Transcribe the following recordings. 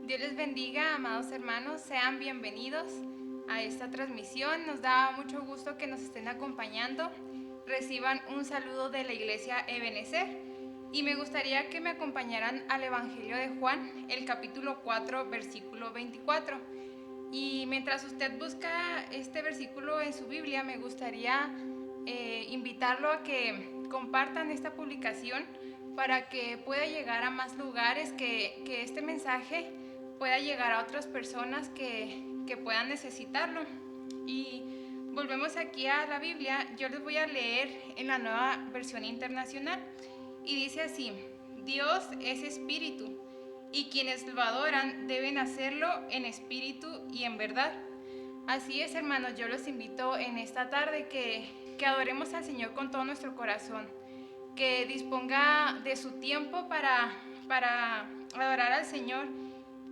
Dios les bendiga, amados hermanos, sean bienvenidos a esta transmisión. Nos da mucho gusto que nos estén acompañando. Reciban un saludo de la iglesia Ebenezer y me gustaría que me acompañaran al Evangelio de Juan, el capítulo 4, versículo 24. Y mientras usted busca este versículo en su Biblia, me gustaría invitarlo a que compartan esta publicación para que pueda llegar a más lugares, que este mensaje pueda llegar a otras personas que puedan necesitarlo. Y volvemos aquí a la Biblia. Yo les voy a leer en la Nueva Versión Internacional y dice así: Dios es espíritu y quienes lo adoran deben hacerlo en espíritu y en verdad. Así es, hermanos, yo los invito en esta tarde que adoremos al Señor con todo nuestro corazón, que disponga de su tiempo para adorar al Señor,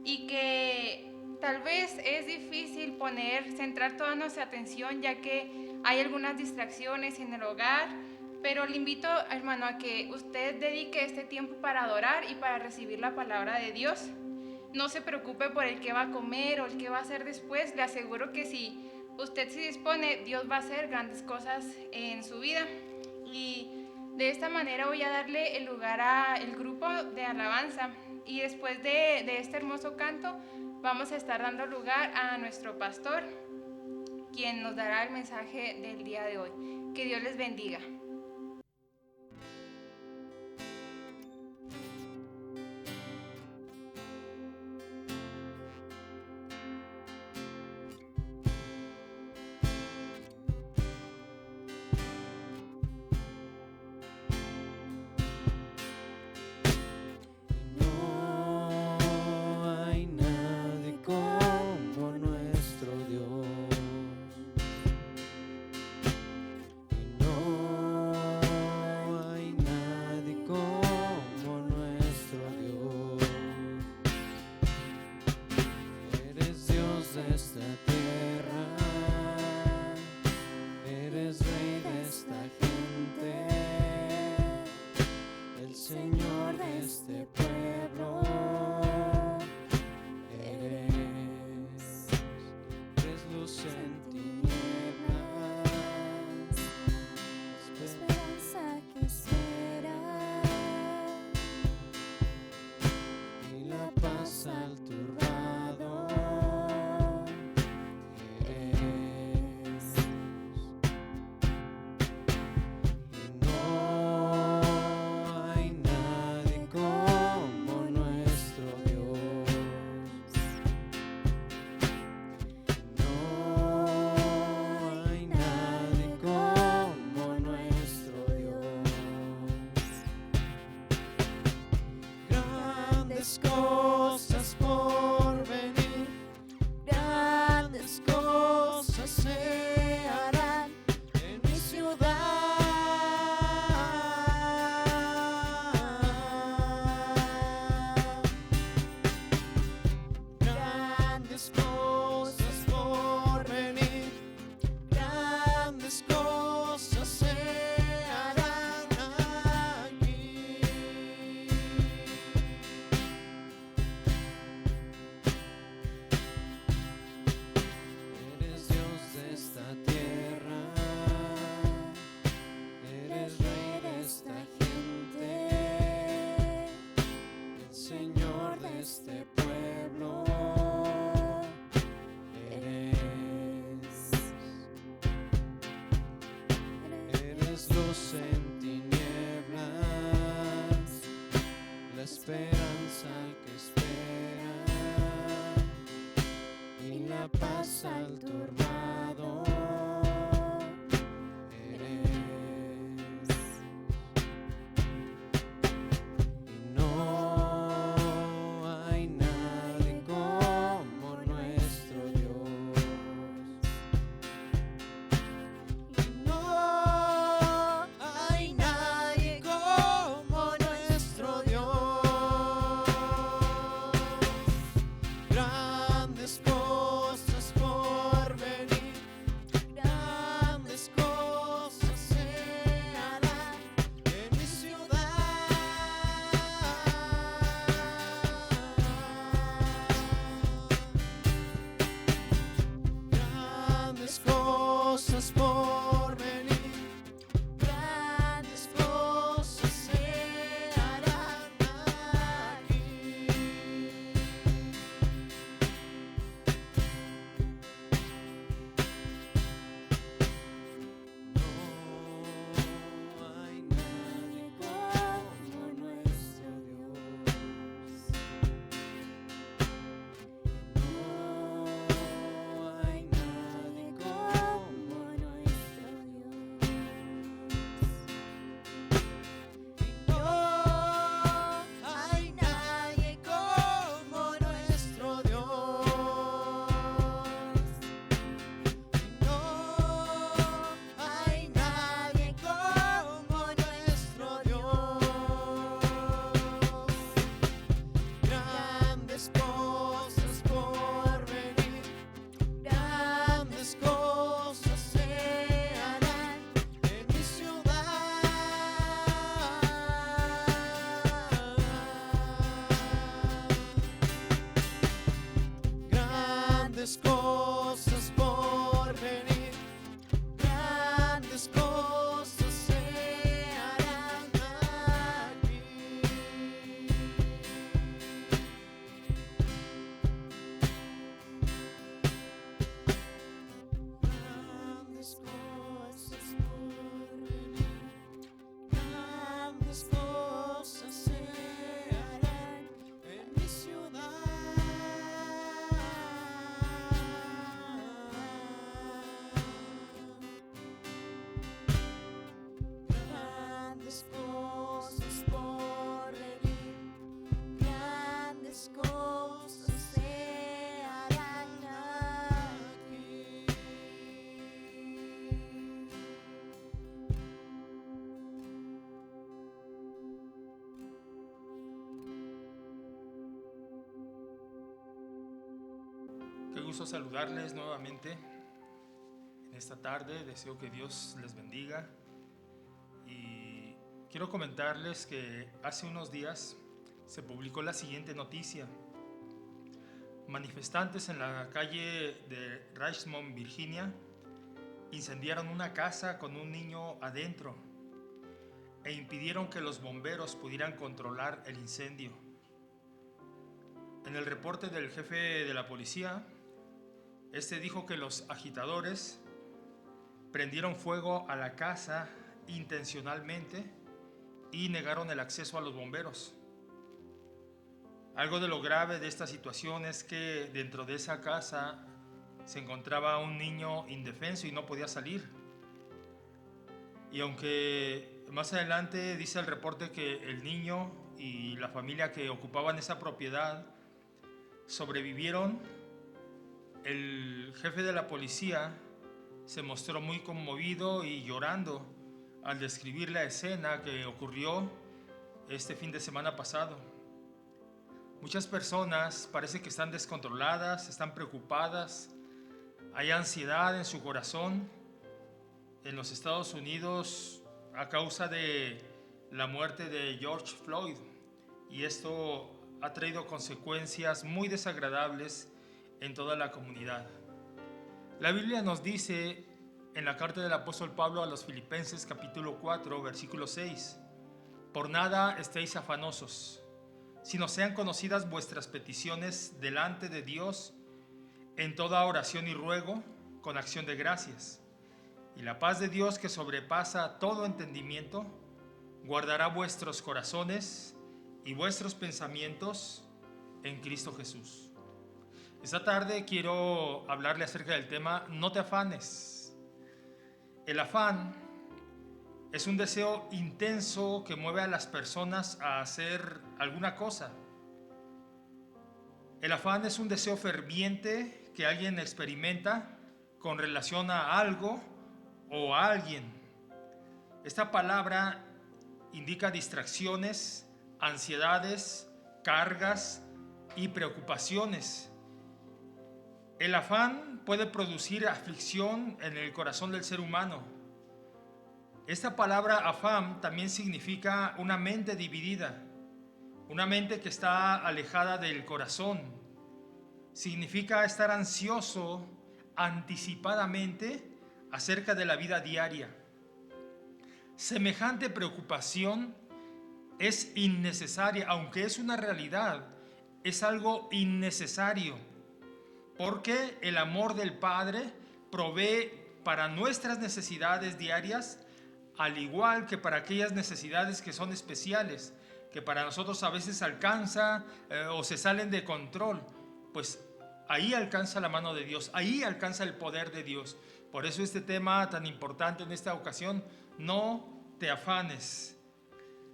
y que tal vez es difícil centrar toda nuestra atención, ya que hay algunas distracciones en el hogar, pero le invito, hermano, a que usted dedique este tiempo para adorar y para recibir la palabra de Dios. No se preocupe por el que va a comer o el que va a hacer después. Le aseguro que si usted se dispone, Dios va a hacer grandes cosas en su vida. Y de esta manera voy a darle el lugar al grupo de alabanza. Y después de este hermoso canto, vamos a estar dando lugar a nuestro pastor, quien nos dará el mensaje del día de hoy. Que Dios les bendiga. grandes cosas por venir, grandes cosas se harán aquí. Grandes cosas por venir, grandes cosas se harán en mi ciudad. Grandes cosas por venir, grandes cosas se harán aquí. Qué gusto saludarles nuevamente en esta tarde. Deseo que Dios les bendiga. Y quiero comentarles que hace unos días se publicó la siguiente noticia. Manifestantes en la calle de Richmond, Virginia, incendiaron una casa con un niño adentro e impidieron que los bomberos pudieran controlar el incendio. En el reporte del jefe de la policía, este dijo que los agitadores prendieron fuego a la casa intencionalmente y negaron el acceso a los bomberos. Algo de lo grave de esta situación es que dentro de esa casa se encontraba un niño indefenso y no podía salir. Y aunque más adelante dice el reporte que el niño y la familia que ocupaban esa propiedad sobrevivieron, el jefe de la policía se mostró muy conmovido y llorando al describir la escena que ocurrió este fin de semana pasado. Muchas personas parece que están descontroladas, están preocupadas, hay ansiedad en su corazón en los Estados Unidos a causa de la muerte de George Floyd, y esto ha traído consecuencias muy desagradables en toda la comunidad. La Biblia nos dice en la carta del apóstol Pablo a los Filipenses capítulo 4 versículo 6: por nada estéis afanosos, sino sean conocidas vuestras peticiones delante de Dios en toda oración y ruego con acción de gracias. Y la paz de Dios, que sobrepasa todo entendimiento, guardará vuestros corazones y vuestros pensamientos en Cristo Jesús. Esta tarde quiero hablarle acerca del tema no te afanes. El afán es un deseo intenso que mueve a las personas a hacer alguna cosa. El afán es un deseo ferviente que alguien experimenta con relación a algo o a alguien. Esta palabra indica distracciones, ansiedades, cargas y preocupaciones. El afán puede producir aflicción en el corazón del ser humano. Esta palabra afán también significa una mente dividida, una mente que está alejada del corazón. Significa estar ansioso anticipadamente acerca de la vida diaria. Semejante preocupación es innecesaria, aunque es una realidad, es algo innecesario, porque el amor del Padre provee para nuestras necesidades diarias, al igual que para aquellas necesidades que son especiales, que para nosotros a veces alcanza o se salen de control. Pues ahí alcanza la mano de Dios, ahí alcanza el poder de Dios. Por eso este tema tan importante en esta ocasión: no te afanes.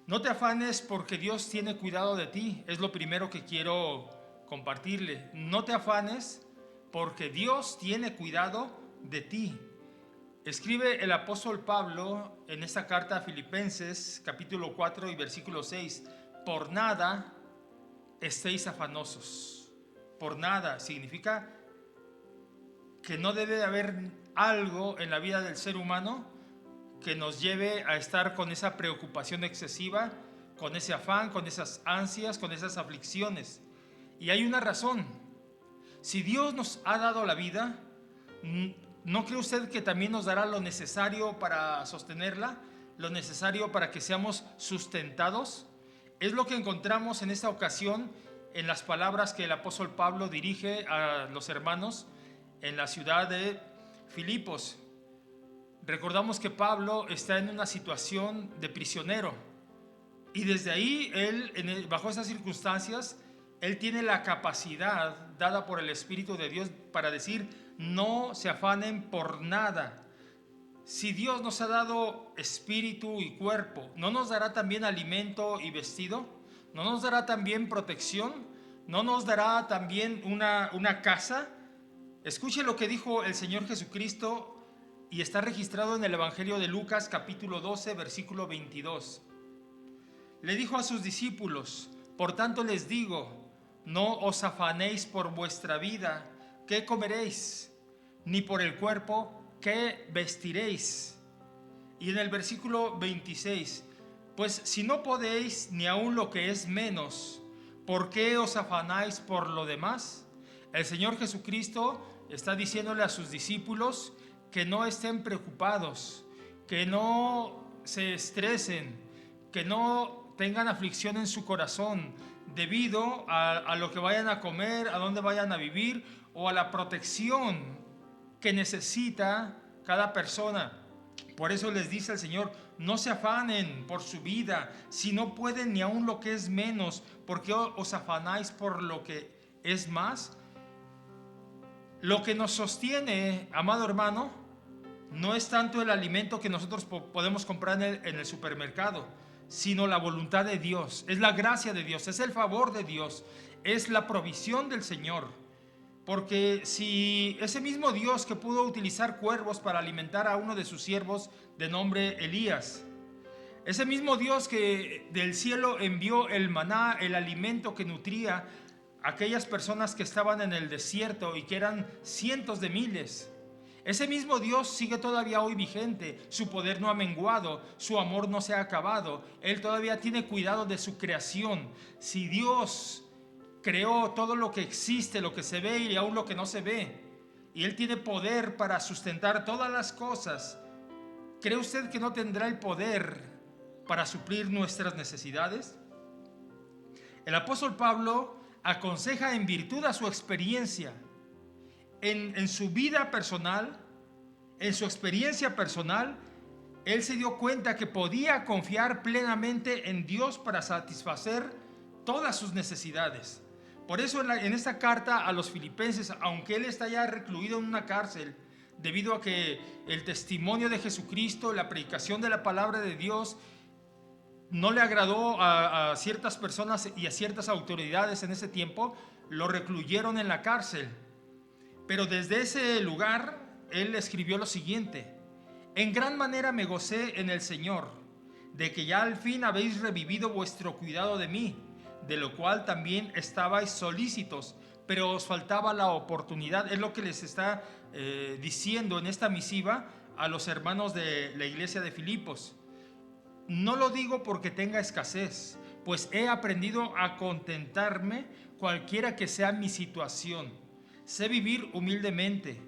No te afanes porque Dios tiene cuidado de ti. Es lo primero que quiero compartirle. No te afanes porque Dios tiene cuidado de ti. Escribe el apóstol Pablo en esta carta a Filipenses capítulo 4 y versículo 6: por nada estéis afanosos. Por nada significa que no debe de haber algo en la vida del ser humano que nos lleve a estar con esa preocupación excesiva, con ese afán, con esas ansias, con esas aflicciones. Y hay una razón. Si Dios nos ha dado la vida, ¿no cree usted que también nos dará lo necesario para sostenerla? Lo necesario para que seamos sustentados. Es lo que encontramos en esta ocasión en las palabras que el apóstol Pablo dirige a los hermanos en la ciudad de Filipos. Recordamos que Pablo está en una situación de prisionero y desde ahí bajo esas circunstancias, él tiene la capacidad dada por el Espíritu de Dios para decir: no se afanen por nada. Si Dios nos ha dado espíritu y cuerpo, ¿no nos dará también alimento y vestido? ¿No nos dará también protección? ¿No nos dará también una casa? Escuche lo que dijo el Señor Jesucristo y está registrado en el Evangelio de Lucas capítulo 12 versículo 22. Le dijo a sus discípulos: por tanto les digo, no os afanéis por vuestra vida, ¿qué comeréis? Ni por el cuerpo, ¿qué vestiréis? Y en el versículo 26, pues si no podéis ni aun lo que es menos, ¿por qué os afanáis por lo demás? El Señor Jesucristo está diciéndole a sus discípulos que no estén preocupados, que no se estresen, que no tengan aflicción en su corazón debido a lo que vayan a comer, a dónde vayan a vivir o a la protección que necesita cada persona. Por eso les dice el Señor: no se afanen por su vida, si no pueden ni aun lo que es menos, ¿por qué os afanáis por lo que es más? Lo que nos sostiene, amado hermano, no es tanto el alimento que nosotros podemos comprar en el supermercado, sino la voluntad de Dios, es la gracia de Dios, es el favor de Dios, es la provisión del Señor. Porque si ese mismo Dios que pudo utilizar cuervos para alimentar a uno de sus siervos de nombre Elías, ese mismo Dios que del cielo envió el maná, el alimento que nutría a aquellas personas que estaban en el desierto y que eran cientos de miles, ese mismo Dios sigue todavía hoy vigente. Su poder no ha menguado, su amor no se ha acabado. Él todavía tiene cuidado de su creación. Si Dios creó todo lo que existe, lo que se ve y aún lo que no se ve, y Él tiene poder para sustentar todas las cosas, ¿cree usted que no tendrá el poder para suplir nuestras necesidades? El apóstol Pablo aconseja en virtud a su experiencia, en su vida personal, en su experiencia personal. Él se dio cuenta que podía confiar plenamente en Dios para satisfacer todas sus necesidades. Por eso en esta carta a los filipenses, aunque él está ya recluido en una cárcel, debido a que el testimonio de Jesucristo, la predicación de la palabra de Dios, no le agradó a ciertas personas y a ciertas autoridades en ese tiempo, lo recluyeron en la cárcel. Pero desde ese lugar, él escribió lo siguiente: en gran manera me gocé en el Señor, de que ya al fin habéis revivido vuestro cuidado de mí, de lo cual también estabais solícitos, pero os faltaba la oportunidad. Es lo que les está diciendo en esta misiva a los hermanos de la iglesia de Filipos. No lo digo porque tenga escasez, pues he aprendido a contentarme cualquiera que sea mi situación. Sé vivir humildemente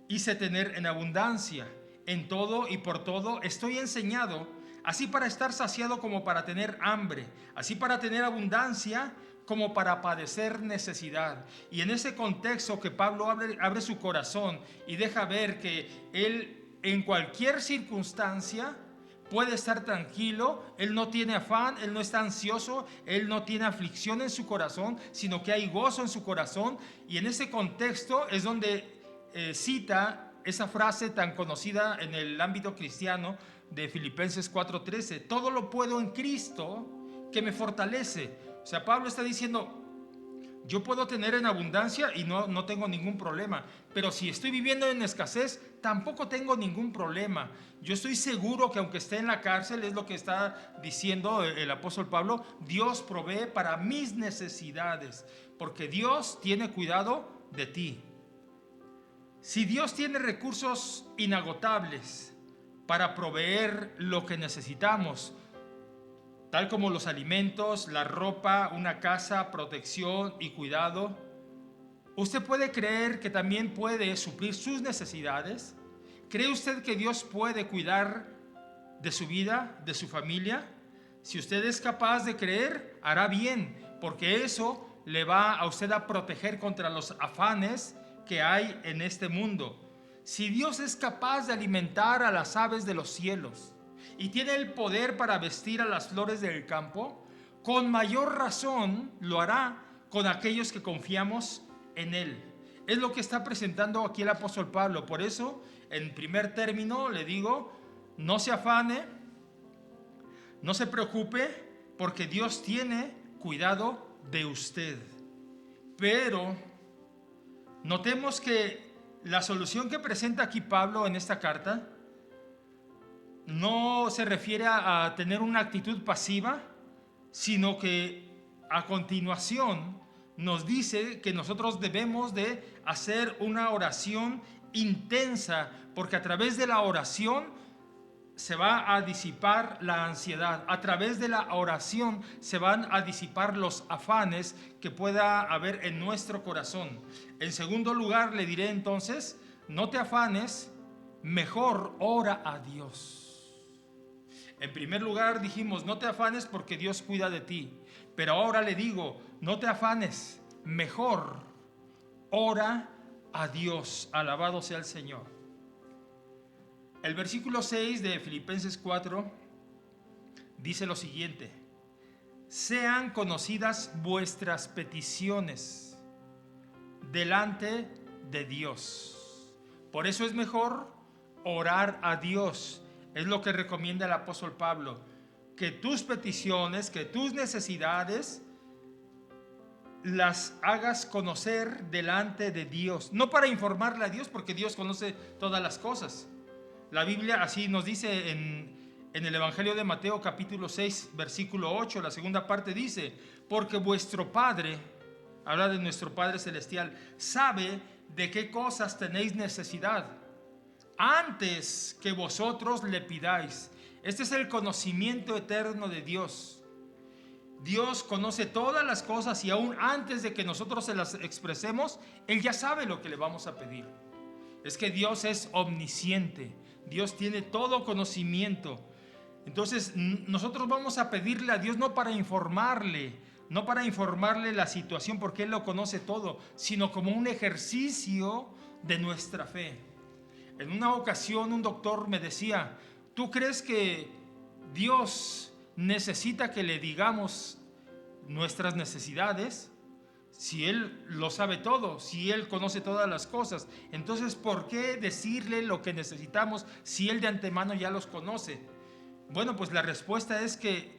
y sé tener en abundancia. En todo y por todo estoy enseñado, así para estar saciado como para tener hambre, así para tener abundancia como para padecer necesidad. Y en ese contexto que Pablo abre su corazón y deja ver que él en cualquier circunstancia puede estar tranquilo, él no tiene afán, él no está ansioso, él no tiene aflicción en su corazón, sino que hay gozo en su corazón. Y en ese contexto es donde cita esa frase tan conocida en el ámbito cristiano de Filipenses 4:13: todo lo puedo en Cristo que me fortalece. O sea, Pablo está diciendo: yo puedo tener en abundancia y no tengo ningún problema, pero si estoy viviendo en escasez, tampoco tengo ningún problema. Yo estoy seguro que aunque esté en la cárcel, es lo que está diciendo el apóstol Pablo, Dios provee para mis necesidades, porque Dios tiene cuidado de ti. Si Dios tiene recursos inagotables para proveer lo que necesitamos, tal como los alimentos, la ropa, una casa, protección y cuidado, ¿Usted puede creer que también puede suplir sus necesidades? ¿Cree usted que Dios puede cuidar de su vida, de su familia? Si usted es capaz de creer, hará bien, porque eso le va a usted a proteger contra los afanes que hay en este mundo. Si Dios es capaz de alimentar a las aves de los cielos y tiene el poder para vestir a las flores del campo, con mayor razón lo hará con aquellos que confiamos en Él. Es lo que está presentando aquí el apóstol Pablo. Por eso, en primer término, le digo, no se afane, no se preocupe, porque Dios tiene cuidado de usted. Pero notemos que la solución que presenta aquí Pablo en esta carta no se refiere a tener una actitud pasiva, sino que a continuación nos dice que nosotros debemos de hacer una oración intensa, porque a través de la oración se va a disipar la ansiedad, a través de la oración se van a disipar los afanes que pueda haber en nuestro corazón. En segundo lugar, le diré entonces, no te afanes, mejor ora a Dios. En primer lugar dijimos, no te afanes porque Dios cuida de ti. Pero ahora le digo, no te afanes, mejor ora a Dios. Alabado sea el Señor. El versículo 6 de Filipenses 4 dice lo siguiente: sean conocidas vuestras peticiones delante de Dios. Por eso es mejor orar a Dios. Es lo que recomienda el apóstol Pablo, que tus peticiones, que tus necesidades las hagas conocer delante de Dios. No para informarle a Dios, porque Dios conoce todas las cosas. La Biblia así nos dice en el Evangelio de Mateo capítulo 6 versículo 8, la segunda parte dice, porque vuestro Padre, habla de nuestro Padre Celestial, sabe de qué cosas tenéis necesidad antes que vosotros le pidáis. Este es el conocimiento eterno de Dios. Dios conoce todas las cosas y aún antes de que nosotros se las expresemos, Él ya sabe lo que le vamos a pedir. Es que Dios es omnisciente. Dios tiene todo conocimiento. Entonces nosotros vamos a pedirle a Dios no para informarle la situación porque Él lo conoce todo, sino como un ejercicio de nuestra fe. En una ocasión un doctor me decía, ¿tú crees que Dios necesita que le digamos nuestras necesidades? Si Él lo sabe todo, si Él conoce todas las cosas, entonces ¿por qué decirle lo que necesitamos si Él de antemano ya los conoce? Bueno, pues la respuesta es que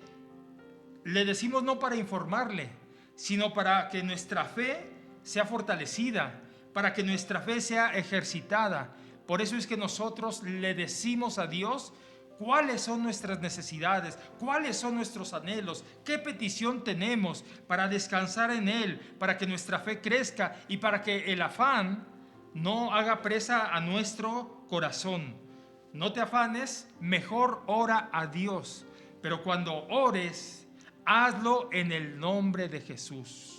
le decimos no para informarle, sino para que nuestra fe sea fortalecida, para que nuestra fe sea ejercitada. Por eso es que nosotros le decimos a Dios cuáles son nuestras necesidades, cuáles son nuestros anhelos, qué petición tenemos para descansar en Él, para que nuestra fe crezca y para que el afán no haga presa a nuestro corazón. No te afanes, mejor ora a Dios, pero cuando ores, hazlo en el nombre de Jesús.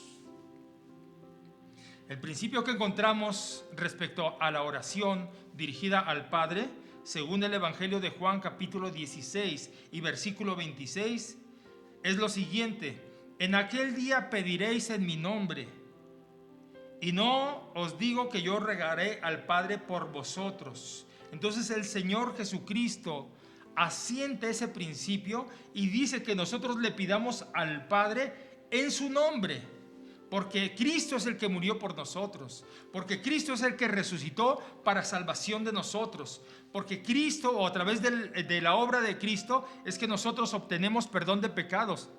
El principio que encontramos respecto a la oración dirigida al Padre, según el Evangelio de Juan capítulo 16 y versículo 26, es lo siguiente: en aquel día pediréis en mi nombre, y no os digo que yo rogaré al Padre por vosotros. Entonces el Señor Jesucristo asiente ese principio y dice que nosotros le pidamos al Padre en su nombre. Porque Cristo es el que murió por nosotros, porque Cristo es el que resucitó para salvación de nosotros, porque Cristo, o a través de la obra de Cristo, es que nosotros obtenemos perdón de pecados.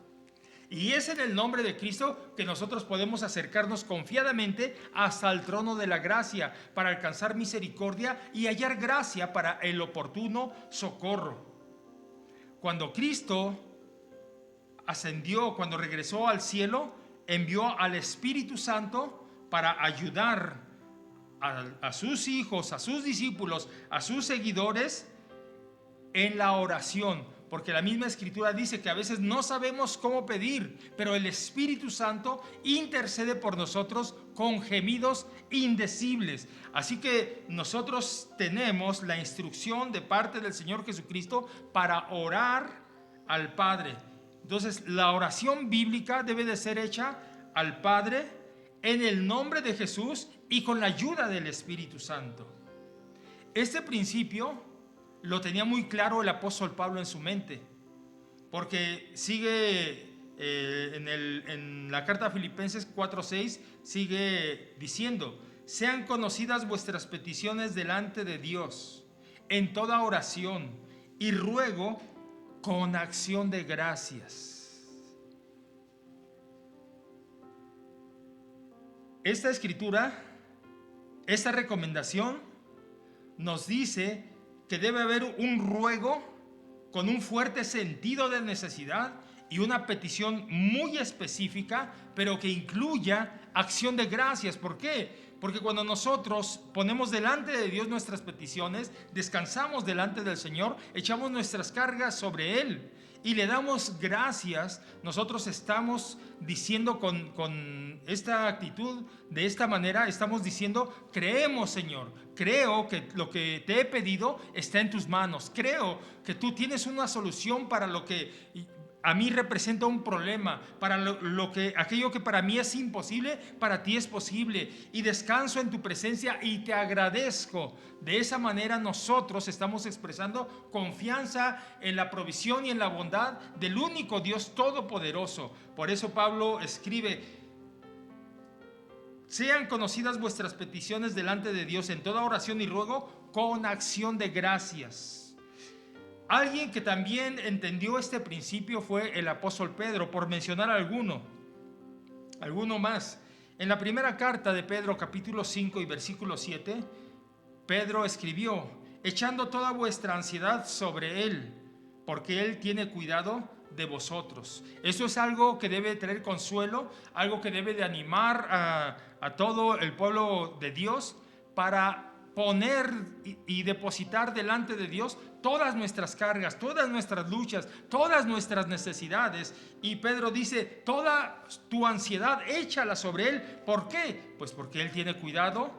Y es en el nombre de Cristo que nosotros podemos acercarnos confiadamente hasta el trono de la gracia para alcanzar misericordia y hallar gracia para el oportuno socorro. Cuando Cristo ascendió, cuando regresó al cielo, envió al Espíritu Santo para ayudar a sus hijos, a sus discípulos, a sus seguidores en la oración. porque la misma Escritura dice que a veces no sabemos cómo pedir, pero el Espíritu Santo intercede por nosotros con gemidos indecibles. Así que nosotros tenemos la instrucción de parte del Señor Jesucristo para orar al Padre. Entonces, la oración bíblica debe de ser hecha al Padre en el nombre de Jesús y con la ayuda del Espíritu Santo. Este principio lo tenía muy claro el apóstol Pablo en su mente, porque sigue en la carta a Filipenses 4:6, sigue diciendo: sean conocidas vuestras peticiones delante de Dios en toda oración y ruego con acción de gracias. Esta escritura, esta recomendación nos dice que debe haber un ruego con un fuerte sentido de necesidad y una petición muy específica, pero que incluya acción de gracias. ¿Por qué? Porque cuando nosotros ponemos delante de Dios nuestras peticiones, descansamos delante del Señor, echamos nuestras cargas sobre Él y le damos gracias, nosotros estamos diciendo con esta actitud, de esta manera, estamos diciendo: creemos, Señor, creo que lo que te he pedido está en tus manos, creo que tú tienes una solución para lo que a mí representa un problema, para aquello que para mí es imposible, para ti es posible, y descanso en tu presencia y te agradezco. De esa manera nosotros estamos expresando confianza en la provisión y en la bondad del único Dios todopoderoso. Por eso Pablo escribe: sean conocidas vuestras peticiones delante de Dios en toda oración y ruego con acción de gracias. Alguien que también entendió este principio fue el apóstol Pedro, por mencionar alguno más. En la primera carta de Pedro, capítulo 5 y versículo 7, Pedro escribió: echando toda vuestra ansiedad sobre Él, porque Él tiene cuidado de vosotros. Eso es algo que debe traer consuelo, algo que debe de animar a todo el pueblo de Dios para poner y depositar delante de Dios todas nuestras cargas, todas nuestras luchas, todas nuestras necesidades. Y Pedro dice: toda tu ansiedad échala sobre Él. ¿Por qué? Pues porque Él tiene cuidado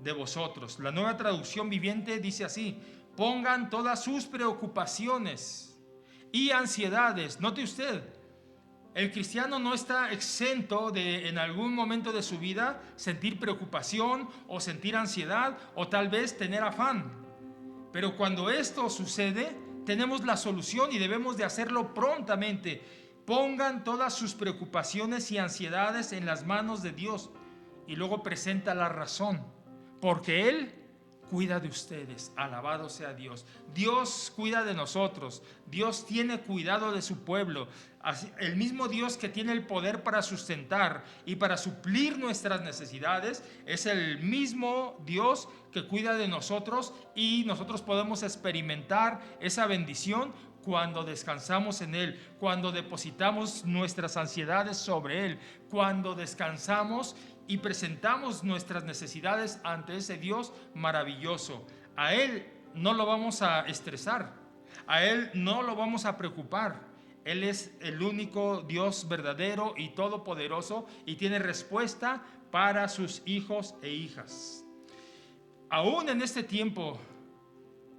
de vosotros. La Nueva Traducción Viviente dice así: pongan todas sus preocupaciones y ansiedades. Note usted, el cristiano no está exento de en algún momento de su vida sentir preocupación o sentir ansiedad o tal vez tener afán. Pero cuando esto sucede, tenemos la solución y debemos de hacerlo prontamente. Pongan todas sus preocupaciones y ansiedades en las manos de Dios. Y luego presenta la razón. Porque Él cuida de ustedes. Alabado sea Dios. Dios cuida de nosotros. Dios tiene cuidado de su pueblo. El mismo Dios que tiene el poder para sustentar y para suplir nuestras necesidades es el mismo Dios que cuida de nosotros, y nosotros podemos experimentar esa bendición cuando descansamos en Él, cuando depositamos nuestras ansiedades sobre Él, cuando descansamos y presentamos nuestras necesidades ante ese Dios maravilloso. A Él no lo vamos a estresar, a Él no lo vamos a preocupar. Él es el único Dios verdadero y todopoderoso y tiene respuesta para sus hijos e hijas. Aún en este tiempo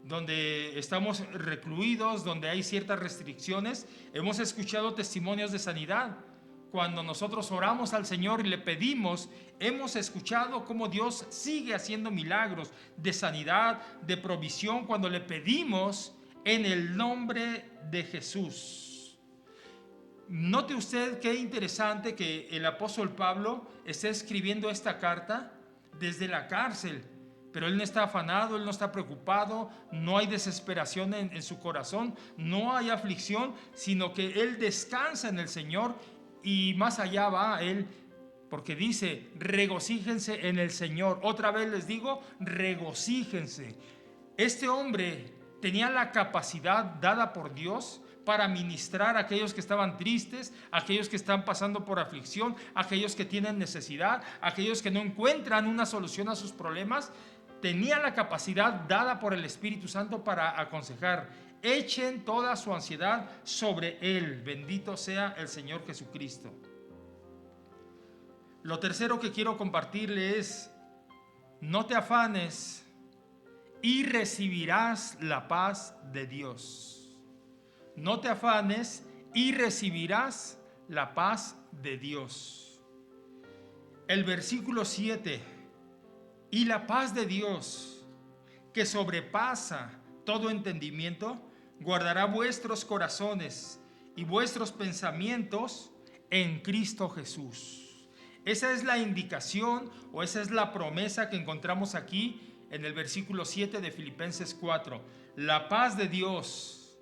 donde estamos recluidos, donde hay ciertas restricciones, hemos escuchado testimonios de sanidad. Cuando nosotros oramos al Señor y le pedimos, hemos escuchado cómo Dios sigue haciendo milagros de sanidad, de provisión, cuando le pedimos en el nombre de Jesús. Note usted qué interesante que el apóstol Pablo esté escribiendo esta carta desde la cárcel, pero él no está afanado, él no está preocupado, no hay desesperación en su corazón, no hay aflicción, sino que él descansa en el Señor. Y más allá va él, porque dice: regocíjense en el Señor. Otra vez les digo, regocíjense. Este hombre tenía la capacidad dada por Dios para ministrar a aquellos que estaban tristes, a aquellos que están pasando por aflicción, a aquellos que tienen necesidad, a aquellos que no encuentran una solución a sus problemas. Tenía la capacidad dada por el Espíritu Santo para aconsejar. echen toda su ansiedad sobre Él. Bendito sea el Señor Jesucristo. Lo tercero que quiero compartirle es: no te afanes y recibirás la paz de Dios. No te afanes y recibirás la paz de Dios. El versículo 7: y la paz de Dios, que sobrepasa todo entendimiento, guardará vuestros corazones y vuestros pensamientos en Cristo Jesús. Esa es la indicación, o esa es la promesa que encontramos aquí en el versículo 7 de Filipenses 4. La paz de Dios,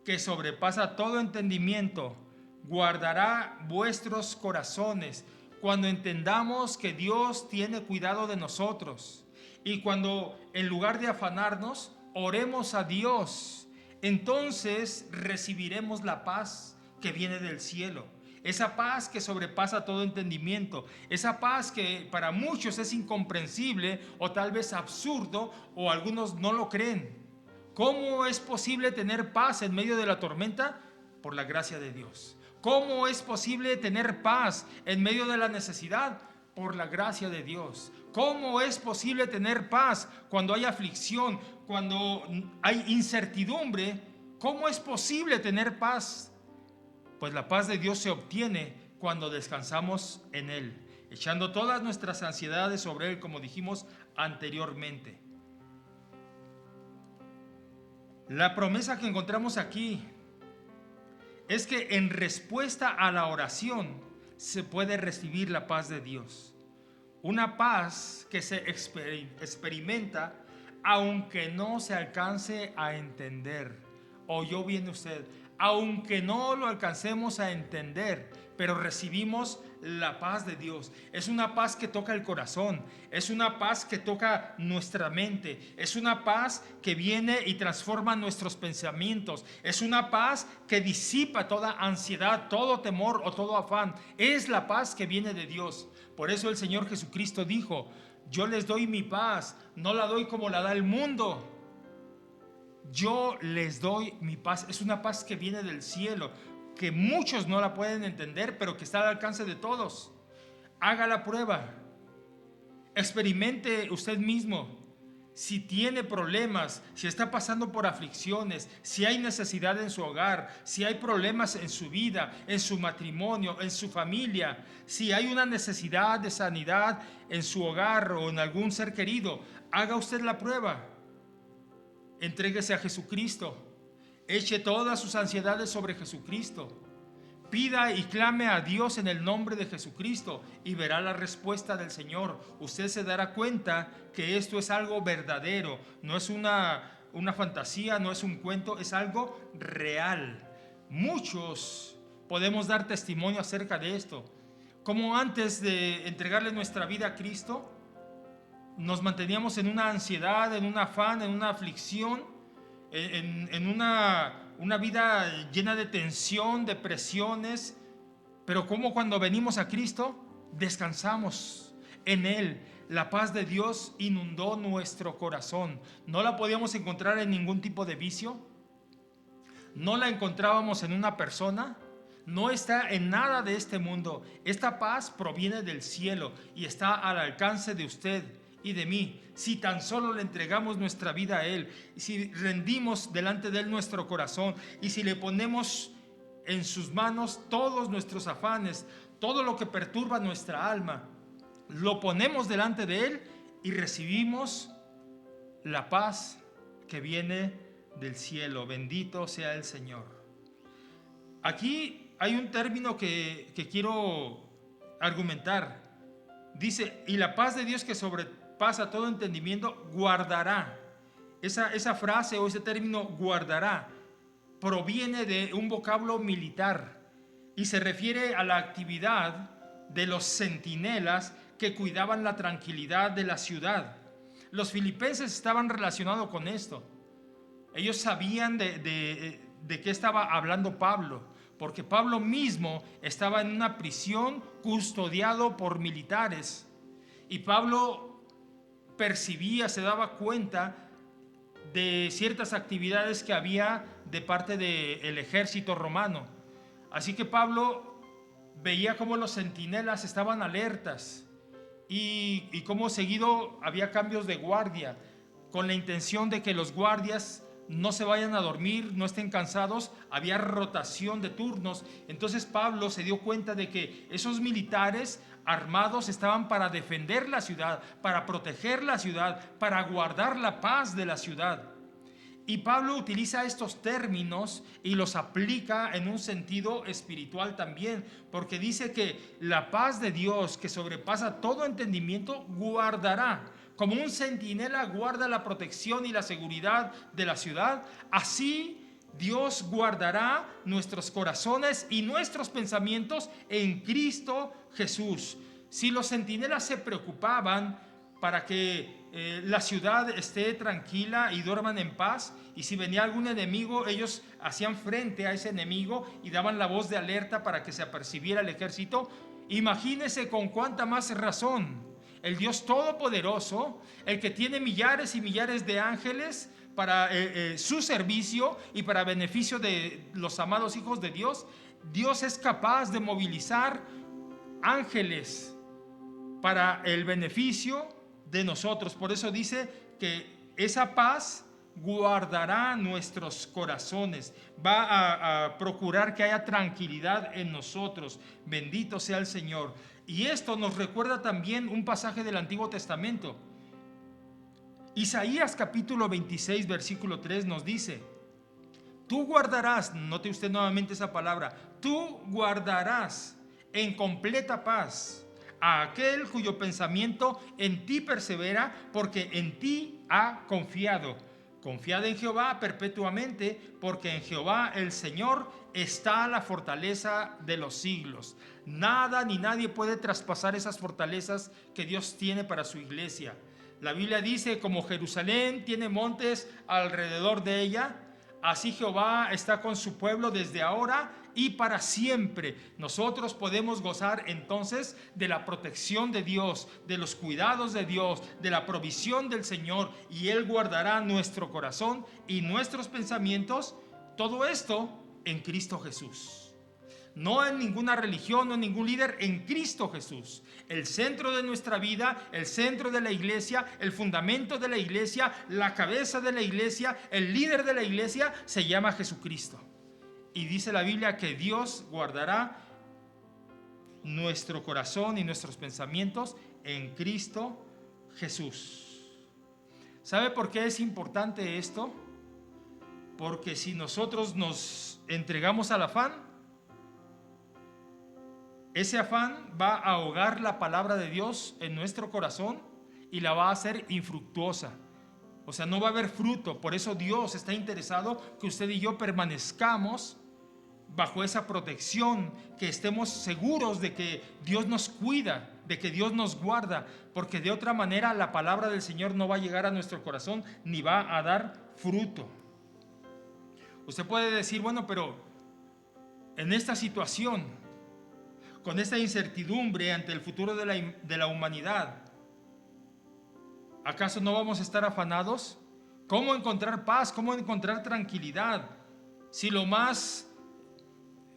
que sobrepasa todo entendimiento, guardará vuestros corazones. Cuando entendamos que Dios tiene cuidado de nosotros, y cuando en lugar de afanarnos, oremos a Dios, entonces recibiremos la paz que viene del cielo. Esa paz que sobrepasa todo entendimiento, esa paz que para muchos es incomprensible o tal vez absurdo, o algunos no lo creen. ¿Cómo es posible tener paz en medio de la tormenta? Por la gracia de Dios. ¿Cómo es posible tener paz en medio de la necesidad? Por la gracia de Dios. ¿Cómo es posible tener paz cuando hay aflicción, cuando hay incertidumbre? ¿Cómo es posible tener paz? Pues la paz de Dios se obtiene cuando descansamos en Él, echando todas nuestras ansiedades sobre Él, como dijimos anteriormente. La promesa que encontramos aquí es que en respuesta a la oración se puede recibir la paz de Dios. Una paz que se experimenta aunque no se alcance a entender. ¿Oyó bien usted? Aunque no lo alcancemos a entender, pero recibimos la paz de Dios. Es una paz que toca el corazón, es una paz que toca nuestra mente, es una paz que viene y transforma nuestros pensamientos, es una paz que disipa toda ansiedad, todo temor o todo afán. Es la paz que viene de Dios. Por eso el Señor Jesucristo dijo: yo les doy mi paz, no la doy como la da el mundo. Yo les doy mi paz. Es una paz que viene del cielo, que muchos no la pueden entender, pero que está al alcance de todos. Haga la prueba. Experimente usted mismo. Si tiene problemas, si está pasando por aflicciones, si hay necesidad en su hogar, si hay problemas en su vida, en su matrimonio, en su familia, si hay una necesidad de sanidad en su hogar o en algún ser querido, haga usted la prueba. Entréguese a Jesucristo. Eche todas sus ansiedades sobre Jesucristo. Pida y clame a Dios en el nombre de Jesucristo y verá la respuesta del Señor. Usted se dará cuenta que esto es algo verdadero, no es una fantasía, no es un cuento, es algo real. Muchos podemos dar testimonio acerca de esto. Como antes de entregarle nuestra vida a Cristo, nos manteníamos en una ansiedad, en un afán, en una aflicción, en una vida llena de tensión, de presiones. Pero como cuando venimos a Cristo, descansamos en Él. La paz de Dios inundó nuestro corazón. No la podíamos encontrar en ningún tipo de vicio. No la encontrábamos en una persona. No está en nada de este mundo. Esta paz proviene del cielo y está al alcance de usted y de mí, si tan solo le entregamos nuestra vida a Él, y si rendimos delante de Él nuestro corazón, y si le ponemos en sus manos todos nuestros afanes, todo lo que perturba nuestra alma, lo ponemos delante de Él y recibimos la paz que viene del cielo. Bendito sea el Señor. Aquí hay un término que quiero argumentar. Dice: y la paz de Dios que sobrepasa todo entendimiento, guardará. Esa frase o ese término guardará proviene de un vocablo militar y se refiere a la actividad de los centinelas que cuidaban la tranquilidad de la ciudad. Los filipenses estaban relacionados con esto. Ellos sabían de qué estaba hablando Pablo, porque Pablo mismo estaba en una prisión custodiado por militares. Y Pablo percibía, se daba cuenta de ciertas actividades que había de parte del ejército romano. Así que Pablo veía cómo los centinelas estaban alertas y cómo seguido había cambios de guardia, con la intención de que los guardias no se vayan a dormir, no estén cansados. Había rotación de turnos. Entonces Pablo se dio cuenta de que esos militares armados estaban para defender la ciudad, para proteger la ciudad, para guardar la paz de la ciudad. Y Pablo utiliza estos términos y los aplica en un sentido espiritual también, porque dice que la paz de Dios, que sobrepasa todo entendimiento, guardará. Como un centinela guarda la protección y la seguridad de la ciudad, así Dios guardará nuestros corazones y nuestros pensamientos en Cristo Jesús. Si los centinelas se preocupaban para que la ciudad esté tranquila y duerman en paz, y si venía algún enemigo, ellos hacían frente a ese enemigo y daban la voz de alerta para que se apercibiera el ejército, imagínese con cuánta más razón el Dios Todopoderoso, el que tiene millares y millares de ángeles para su servicio y para beneficio de los amados hijos de Dios. Dios es capaz de movilizar ángeles para el beneficio de nosotros. Por eso dice que esa paz guardará nuestros corazones, va a procurar que haya tranquilidad en nosotros. Bendito sea el Señor. Y esto nos recuerda también un pasaje del Antiguo Testamento. Isaías capítulo 26 versículo 3 nos dice: tú guardarás, note usted nuevamente esa palabra, tú guardarás en completa paz a aquel cuyo pensamiento en ti persevera, porque en ti ha confiado. Confiad en Jehová perpetuamente, porque en Jehová el Señor está la fortaleza de los siglos. Nada ni nadie puede traspasar esas fortalezas que Dios tiene para su iglesia. La Biblia dice: como Jerusalén tiene montes alrededor de ella, así Jehová está con su pueblo desde ahora y para siempre. Nosotros podemos gozar entonces de la protección de Dios, de los cuidados de Dios, de la provisión del Señor, y Él guardará nuestro corazón y nuestros pensamientos. Todo esto en Cristo Jesús. No en ninguna religión, no en ningún líder, en Cristo Jesús. El centro de nuestra vida, el centro de la iglesia, el fundamento de la iglesia, la cabeza de la iglesia, el líder de la iglesia se llama Jesucristo. Y dice la Biblia que Dios guardará nuestro corazón y nuestros pensamientos en Cristo Jesús. ¿Sabe por qué es importante esto? Porque si nosotros nos entregamos al afán, ese afán va a ahogar la palabra de Dios en nuestro corazón y la va a hacer infructuosa. O sea, no va a haber fruto. Por eso Dios está interesado que usted y yo permanezcamos bajo esa protección, que estemos seguros de que Dios nos cuida, de que Dios nos guarda, porque de otra manera la palabra del Señor no va a llegar a nuestro corazón ni va a dar fruto. Usted puede decir: bueno, pero en esta situación, con esta incertidumbre ante el futuro de la humanidad, ¿acaso no vamos a estar afanados? ¿Cómo encontrar paz? ¿Cómo encontrar tranquilidad? Si lo más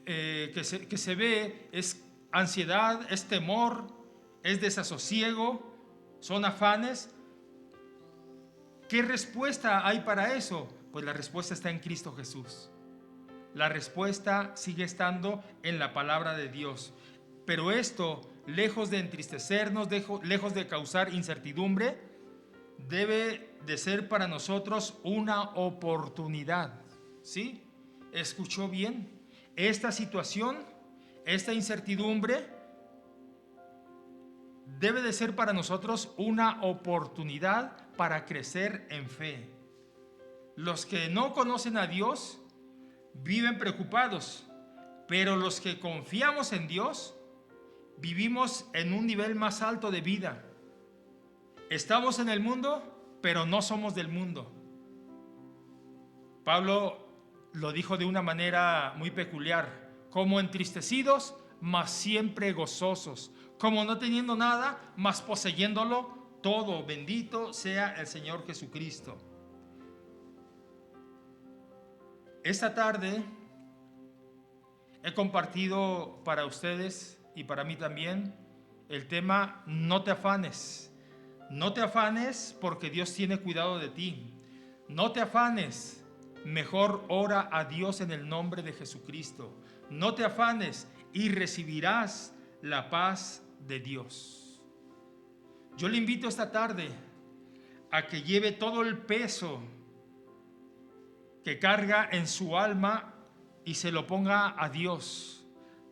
que se ve es ansiedad, es temor, es desasosiego, son afanes. ¿Qué respuesta hay para eso? Pues la respuesta está en Cristo Jesús. La respuesta sigue estando en la palabra de Dios. Pero esto, lejos de entristecernos, lejos de causar incertidumbre, debe de ser para nosotros una oportunidad. ¿Sí? ¿Escuchó bien? Esta situación, esta incertidumbre, debe de ser para nosotros una oportunidad para crecer en fe. Los que no conocen a Dios viven preocupados, pero los que confiamos en Dios vivimos en un nivel más alto de vida. Estamos en el mundo, pero no somos del mundo. Pablo lo dijo de una manera muy peculiar: como entristecidos, mas siempre gozosos; como no teniendo nada, mas poseyéndolo todo. Bendito sea el Señor Jesucristo. Esta tarde he compartido para ustedes y para mí también el tema no te afanes. No te afanes porque Dios tiene cuidado de ti. No te afanes, mejor ora a Dios en el nombre de Jesucristo. No te afanes y recibirás la paz de Dios. Yo le invito esta tarde a que lleve todo el peso que carga en su alma y se lo ponga a Dios.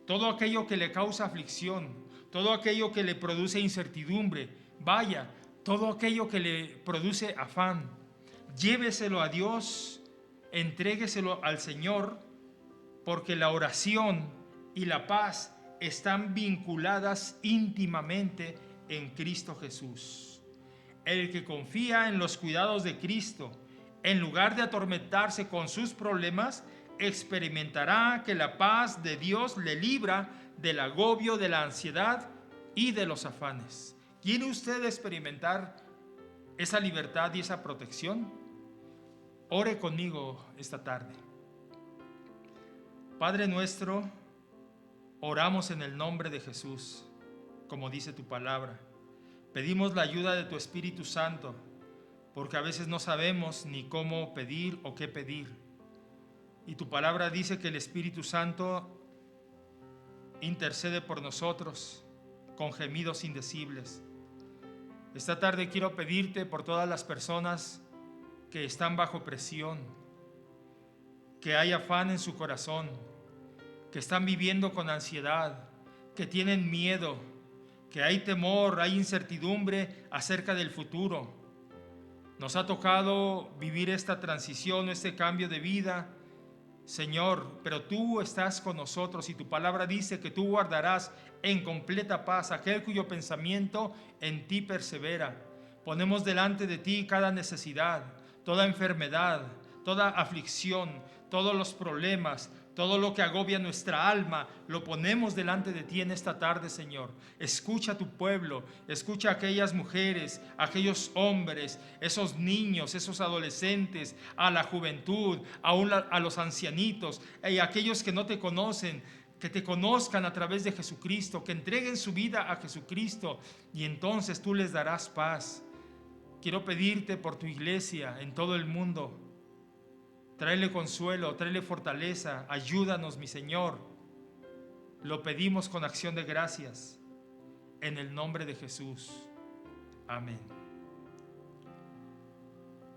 Todo aquello que le causa aflicción, todo aquello que le produce incertidumbre, vaya, todo aquello que le produce afán, lléveselo a Dios, entrégueselo al Señor, porque la oración y la paz están vinculadas íntimamente en Cristo Jesús. El que confía en los cuidados de Cristo, en lugar de atormentarse con sus problemas, experimentará que la paz de Dios le libra del agobio, de la ansiedad y de los afanes. ¿Quiere usted experimentar esa libertad y esa protección? Ore conmigo esta tarde. Padre nuestro, oramos en el nombre de Jesús, como dice tu palabra. Pedimos la ayuda de tu Espíritu Santo, porque a veces no sabemos ni cómo pedir o qué pedir. Y tu palabra dice que el Espíritu Santo intercede por nosotros con gemidos indecibles. Esta tarde quiero pedirte por todas las personas que están bajo presión, que hay afán en su corazón, que están viviendo con ansiedad, que tienen miedo, que hay temor, hay incertidumbre acerca del futuro. Nos ha tocado vivir esta transición, este cambio de vida, Señor, pero tú estás con nosotros y tu palabra dice que tú guardarás en completa paz aquel cuyo pensamiento en ti persevera. Ponemos delante de ti cada necesidad, toda enfermedad, toda aflicción, todos los problemas, todo lo que agobia nuestra alma, lo ponemos delante de ti en esta tarde, Señor. Escucha a tu pueblo, escucha a aquellas mujeres, a aquellos hombres, esos niños, esos adolescentes, a la juventud, aún a los ancianitos y a aquellos que no te conocen, que te conozcan a través de Jesucristo, que entreguen su vida a Jesucristo y entonces tú les darás paz. Quiero pedirte por tu iglesia en todo el mundo. Tráele consuelo, tráele fortaleza, ayúdanos, mi Señor. Lo pedimos con acción de gracias, en el nombre de Jesús. Amén.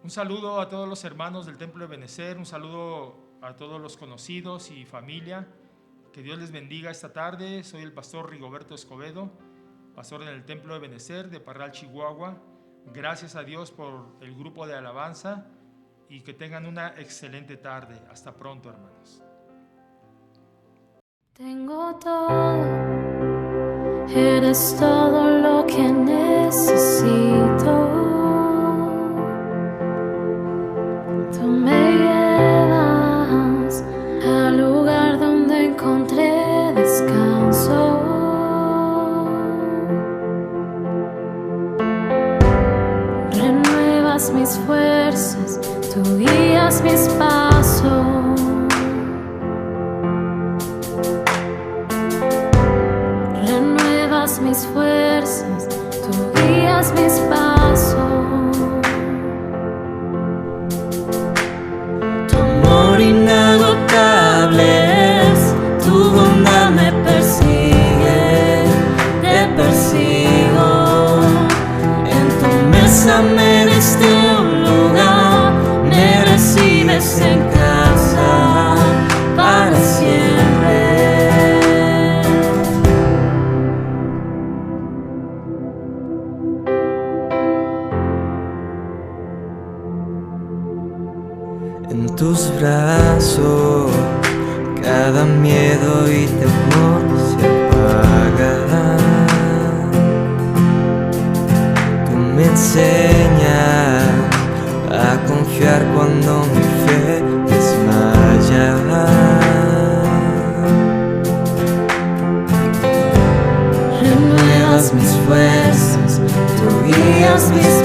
Un saludo a todos los hermanos del Templo de Benecer, un saludo a todos los conocidos y familia. Que Dios les bendiga esta tarde. Soy el pastor Rigoberto Escobedo, pastor en el Templo de Benecer de Parral, Chihuahua. Gracias a Dios por el grupo de alabanza. Y que tengan una excelente tarde. Hasta pronto, hermanos. Tengo todo, eres todo lo que necesito. Tú me llevas al lugar donde encontré descanso. Renuevas mis fuerzas, tú guías mis pasos. Renuevas mis fuerzas, tú guías mis pasos. Tu amor inagotable es, tu bondad me persigue, te persigo. En tu mesa me diste un lugar, me recibes en casa para siempre. En tus brazos cada miedo y temor se apagará. Tú me enseñas a confiar cuando mi fe desmaya. Renuevas mis fuerzas, tú guías mis